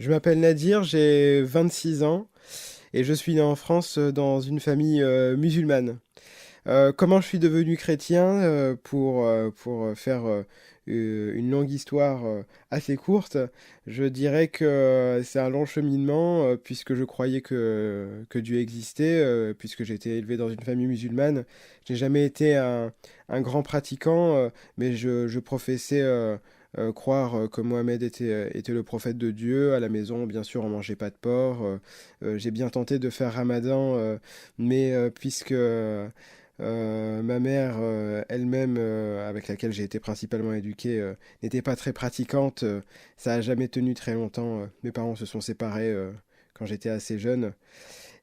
Je m'appelle Nadir, j'ai 26 ans et je suis né en France dans une famille musulmane. Comment je suis devenu chrétien pour faire une longue histoire assez courte, je dirais que c'est un long cheminement puisque je croyais que Dieu existait, puisque j'ai été élevé dans une famille musulmane. J'ai jamais été un grand pratiquant, mais je professais croire que Mohamed était le prophète de Dieu. À la maison, bien sûr, on mangeait pas de porc. J'ai bien tenté de faire Ramadan, mais puisque ma mère elle-même, avec laquelle j'ai été principalement éduqué, n'était pas très pratiquante. Ça a jamais tenu très longtemps. Mes parents se sont séparés quand j'étais assez jeune.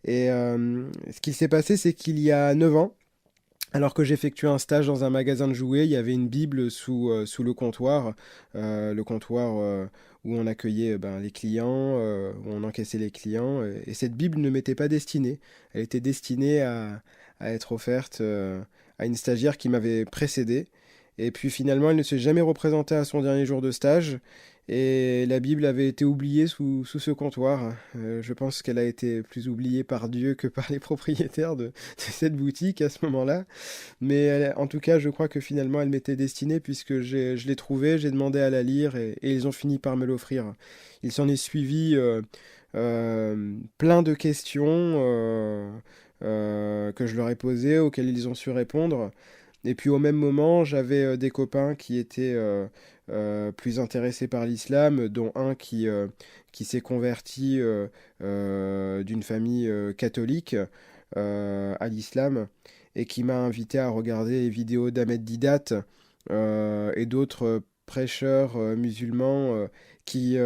Et ce qui s'est passé, c'est qu'il y a 9 ans, alors que j'effectuais un stage dans un magasin de jouets, il y avait une Bible sous le comptoir où on accueillait les clients, où on encaissait les clients. Et cette Bible ne m'était pas destinée. Elle était destinée à être offerte à une stagiaire qui m'avait précédé. Et puis finalement, elle ne s'est jamais représentée à son dernier jour de stage. Et la Bible avait été oubliée sous ce comptoir. Je pense qu'elle a été plus oubliée par Dieu que par les propriétaires de cette boutique à ce moment-là. Mais en tout cas, je crois que finalement, elle m'était destinée puisque je l'ai trouvée, j'ai demandé à la lire et ils ont fini par me l'offrir. Il s'en est suivi plein de questions que je leur ai posées, auxquelles ils ont su répondre. Et puis au même moment, j'avais des copains qui étaient plus intéressés par l'islam, dont un qui s'est converti d'une famille catholique à l'islam et qui m'a invité à regarder les vidéos d'Ahmed Didat et d'autres prêcheurs musulmans qui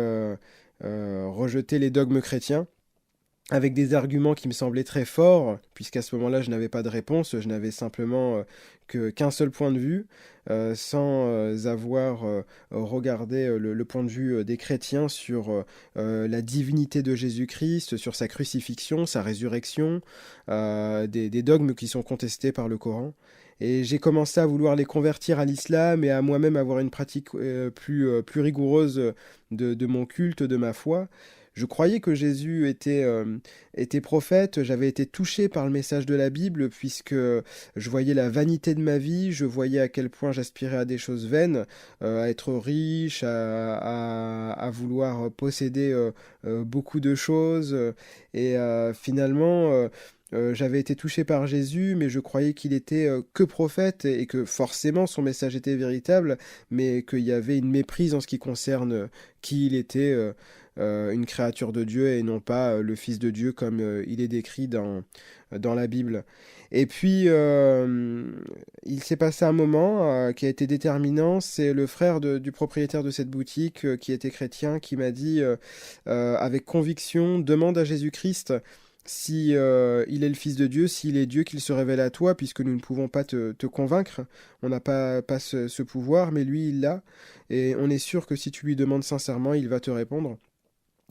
rejetaient les dogmes chrétiens avec des arguments qui me semblaient très forts, puisqu'à ce moment-là, je n'avais pas de réponse, je n'avais simplement qu'un seul point de vue, sans avoir regardé le point de vue des chrétiens sur la divinité de Jésus-Christ, sur sa crucifixion, sa résurrection, des dogmes qui sont contestés par le Coran. Et j'ai commencé à vouloir les convertir à l'islam et à moi-même avoir une pratique plus rigoureuse de mon culte, de ma foi. Je croyais que Jésus était prophète, j'avais été touché par le message de la Bible puisque je voyais la vanité de ma vie, je voyais à quel point j'aspirais à des choses vaines, à être riche, à vouloir posséder beaucoup de choses. Et finalement, j'avais été touché par Jésus, mais je croyais qu'il était que prophète et que forcément son message était véritable, mais qu'il y avait une méprise en ce qui concerne qui il était. Une créature de Dieu et non pas le Fils de Dieu comme il est décrit dans la Bible. Et puis, il s'est passé un moment qui a été déterminant, c'est le frère du propriétaire de cette boutique qui était chrétien qui m'a dit avec conviction, demande à Jésus-Christ si il est le Fils de Dieu, s'il est Dieu, qu'il se révèle à toi, puisque nous ne pouvons pas te convaincre, on n'a pas ce pouvoir, mais lui, il l'a, et on est sûr que si tu lui demandes sincèrement, il va te répondre.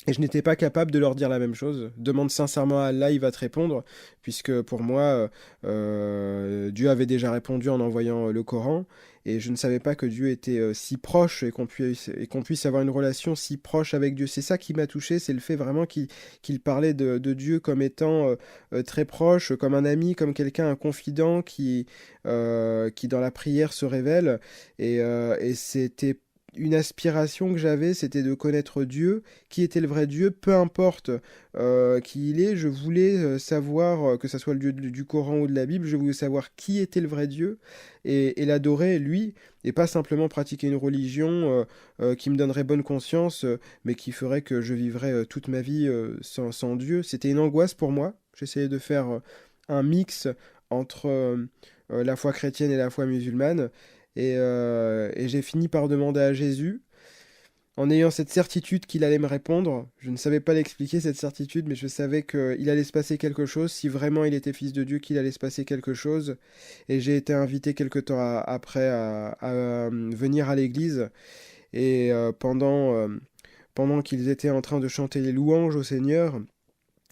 Et je n'étais pas capable de leur dire la même chose. Demande sincèrement à Allah, il va te répondre, puisque pour moi, Dieu avait déjà répondu en envoyant le Coran, et je ne savais pas que Dieu était si proche et qu'on puisse avoir une relation si proche avec Dieu. C'est ça qui m'a touché, c'est le fait vraiment qu'il parlait de Dieu comme étant très proche, comme un ami, comme quelqu'un, un confident qui dans la prière se révèle, et c'était une aspiration que j'avais, c'était de connaître Dieu, qui était le vrai Dieu, peu importe qui il est, je voulais savoir, que ce soit le Dieu du Coran ou de la Bible, je voulais savoir qui était le vrai Dieu et l'adorer, lui, et pas simplement pratiquer une religion qui me donnerait bonne conscience, mais qui ferait que je vivrais toute ma vie sans Dieu. C'était une angoisse pour moi. J'essayais de faire un mix entre la foi chrétienne et la foi musulmane. Et j'ai fini par demander à Jésus, en ayant cette certitude qu'il allait me répondre. Je ne savais pas l'expliquer, cette certitude, mais je savais qu'il allait se passer quelque chose. Si vraiment il était fils de Dieu, qu'il allait se passer quelque chose. Et j'ai été invité quelque temps après à venir à l'église. Et pendant qu'ils étaient en train de chanter les louanges au Seigneur,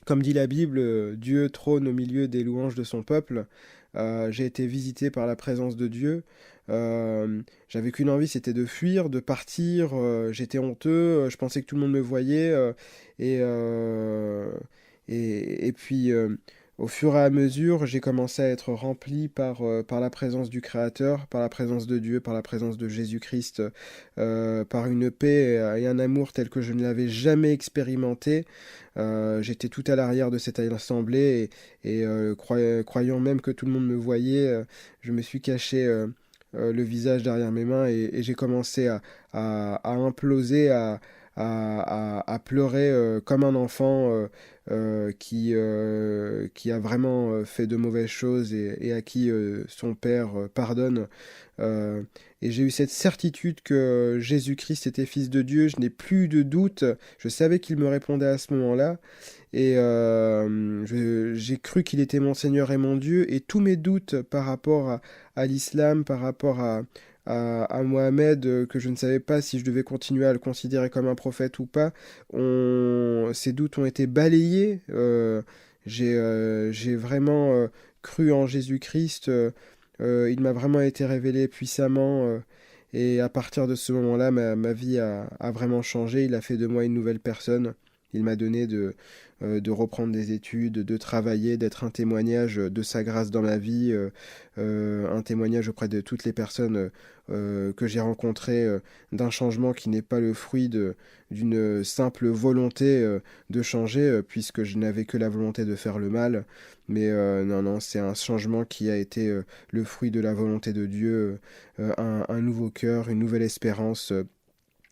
comme dit la Bible, Dieu trône au milieu des louanges de son peuple. j'ai été visité par la présence de Dieu. J'avais qu'une envie, c'était de fuir, de partir. J'étais honteux, je pensais que tout le monde me voyait. Et, euh, et puis, au fur et à mesure, j'ai commencé à être rempli par la présence du Créateur, par la présence de Dieu, par la présence de Jésus-Christ, par une paix et un amour tel que je ne l'avais jamais expérimenté. J'étais tout à l'arrière de cette assemblée croyant même que tout le monde me voyait, je me suis caché le visage derrière mes mains et j'ai commencé à imploser, à pleurer comme un enfant qui a vraiment fait de mauvaises choses et à qui son père pardonne. Euh, et j'ai eu cette certitude que Jésus-Christ était fils de Dieu, je n'ai plus de doute, je savais qu'il me répondait à ce moment-là, et j'ai cru qu'il était mon Seigneur et mon Dieu, et tous mes doutes par rapport à l'islam, par rapport à Mohamed, que je ne savais pas si je devais continuer à le considérer comme un prophète ou pas, ces doutes ont été balayés. J'ai vraiment cru en Jésus-Christ. Il m'a vraiment été révélé puissamment. Et à partir de ce moment-là, ma vie a vraiment changé. Il a fait de moi une nouvelle personne. Il m'a donné de reprendre des études, de travailler, d'être un témoignage de sa grâce dans ma vie, un témoignage auprès de toutes les personnes que j'ai rencontrées, d'un changement qui n'est pas le fruit d'une simple volonté de changer, puisque je n'avais que la volonté de faire le mal. Mais non, non, c'est un changement qui a été le fruit de la volonté de Dieu, un nouveau cœur, une nouvelle espérance.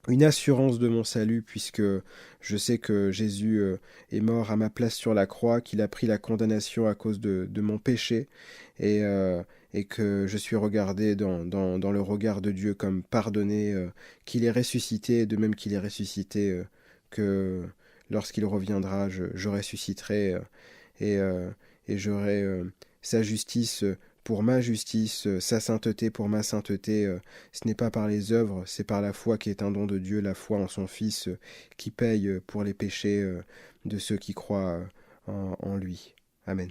Une assurance de mon salut, puisque je sais que Jésus est mort à ma place sur la croix, qu'il a pris la condamnation à cause de mon péché, et, euh, et que je suis regardé dans le regard de Dieu comme pardonné, qu'il est ressuscité, de même qu'il est ressuscité, que lorsqu'il reviendra, je ressusciterai, et, euh, et j'aurai sa justice pour ma justice, sa sainteté pour ma sainteté. Ce n'est pas par les œuvres, c'est par la foi qui est un don de Dieu, la foi en son Fils qui paye pour les péchés de ceux qui croient en lui. Amen.